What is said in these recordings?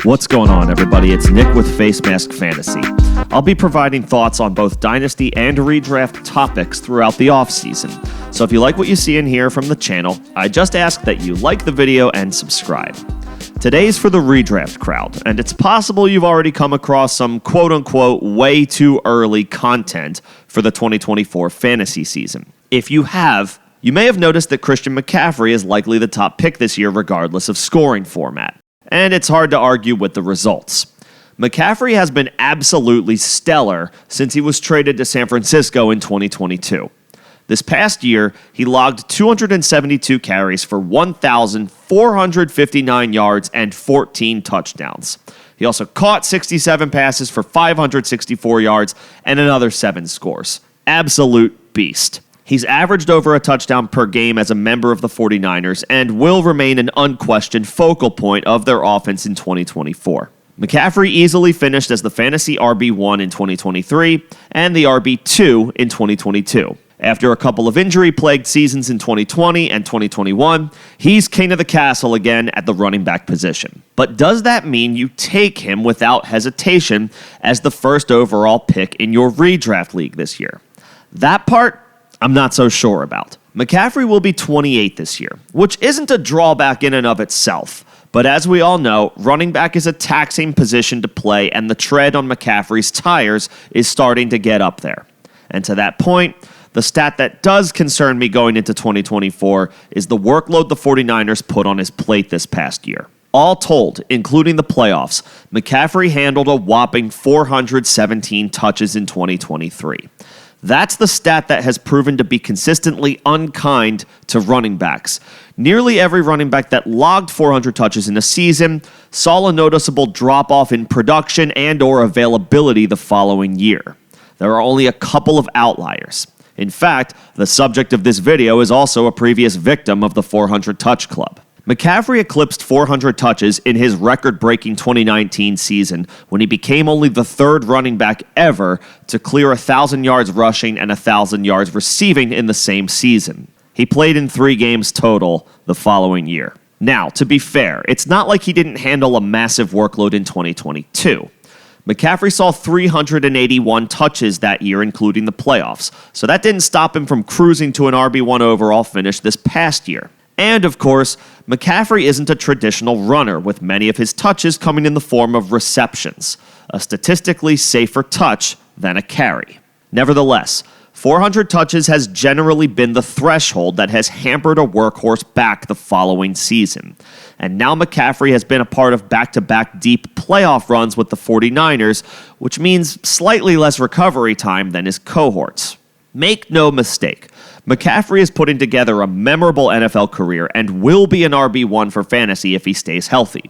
What's going on, everybody? It's Nick with Facemask Fantasy. I'll be providing thoughts on both Dynasty and Redraft topics throughout the offseason. So if you like what you see and hear from the channel, I just ask that you like the video and subscribe. Today's for the Redraft crowd, and it's possible you've already come across some quote-unquote way too early content for the 2024 fantasy season. If you have, you may have noticed that Christian McCaffrey is likely the top pick this year regardless of scoring format. And it's hard to argue with the results. McCaffrey has been absolutely stellar since he was traded to San Francisco in 2022. This past year, he logged 272 carries for 1,459 yards and 14 touchdowns. He also caught 67 passes for 564 yards and another 7 scores. Absolute beast. He's averaged over a touchdown per game as a member of the 49ers and will remain an unquestioned focal point of their offense in 2024. McCaffrey easily finished as the fantasy RB1 in 2023 and the RB2 in 2022. After a couple of injury-plagued seasons in 2020 and 2021, he's king of the castle again at the running back position. But does that mean you take him without hesitation as the first overall pick in your redraft league this year? That part, I'm not so sure about. McCaffrey will be 28 this year, which isn't a drawback in and of itself. But as we all know, running back is a taxing position to play, and the tread on McCaffrey's tires is starting to get up there. And to that point, the stat that does concern me going into 2024 is the workload the 49ers put on his plate this past year. All told, including the playoffs, McCaffrey handled a whopping 417 touches in 2023. That's the stat that has proven to be consistently unkind to running backs. Nearly every running back that logged 400 touches in a season saw a noticeable drop-off in production and/or availability the following year. There are only a couple of outliers. In fact, the subject of this video is also a previous victim of the 400 touch club. McCaffrey eclipsed 400 touches in his record-breaking 2019 season when he became only the third running back ever to clear 1,000 yards rushing and 1,000 yards receiving in the same season. He played in 3 games total the following year. Now, to be fair, it's not like he didn't handle a massive workload in 2022. McCaffrey saw 381 touches that year, including the playoffs, so that didn't stop him from cruising to an RB1 overall finish this past year. And, of course, McCaffrey isn't a traditional runner, with many of his touches coming in the form of receptions, a statistically safer touch than a carry. Nevertheless, 400 touches has generally been the threshold that has hampered a workhorse back the following season. And now McCaffrey has been a part of back-to-back deep playoff runs with the 49ers, which means slightly less recovery time than his cohorts. Make no mistake, McCaffrey is putting together a memorable NFL career and will be an RB1 for fantasy if he stays healthy.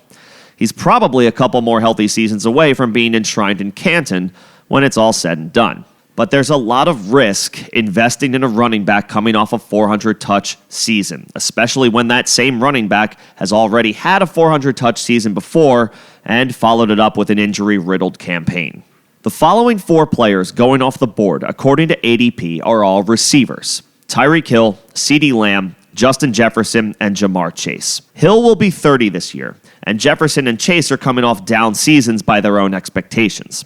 He's probably a couple more healthy seasons away from being enshrined in Canton when it's all said and done. But there's a lot of risk investing in a running back coming off a 400-touch season, especially when that same running back has already had a 400-touch season before and followed it up with an injury-riddled campaign. The following 4 players going off the board, according to ADP, are all receivers: Tyreek Hill, CeeDee Lamb, Justin Jefferson, and Jamar Chase. Hill will be 30 this year, and Jefferson and Chase are coming off down seasons by their own expectations.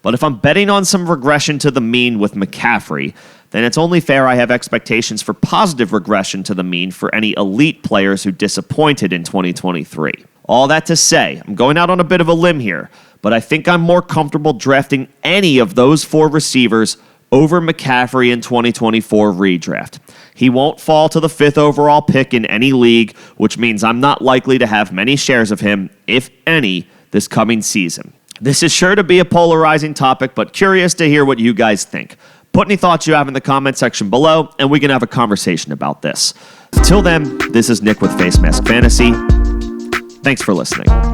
But if I'm betting on some regression to the mean with McCaffrey, then it's only fair I have expectations for positive regression to the mean for any elite players who disappointed in 2023. All that to say, I'm going out on a bit of a limb here, but I think I'm more comfortable drafting any of those 4 receivers over McCaffrey in 2024 redraft. He won't fall to the 5th overall pick in any league, which means I'm not likely to have many shares of him, if any, this coming season. This is sure to be a polarizing topic, but curious to hear what you guys think. Put any thoughts you have in the comment section below, and we can have a conversation about this. Till then, this is Nick with Facemask Fantasy. Thanks for listening.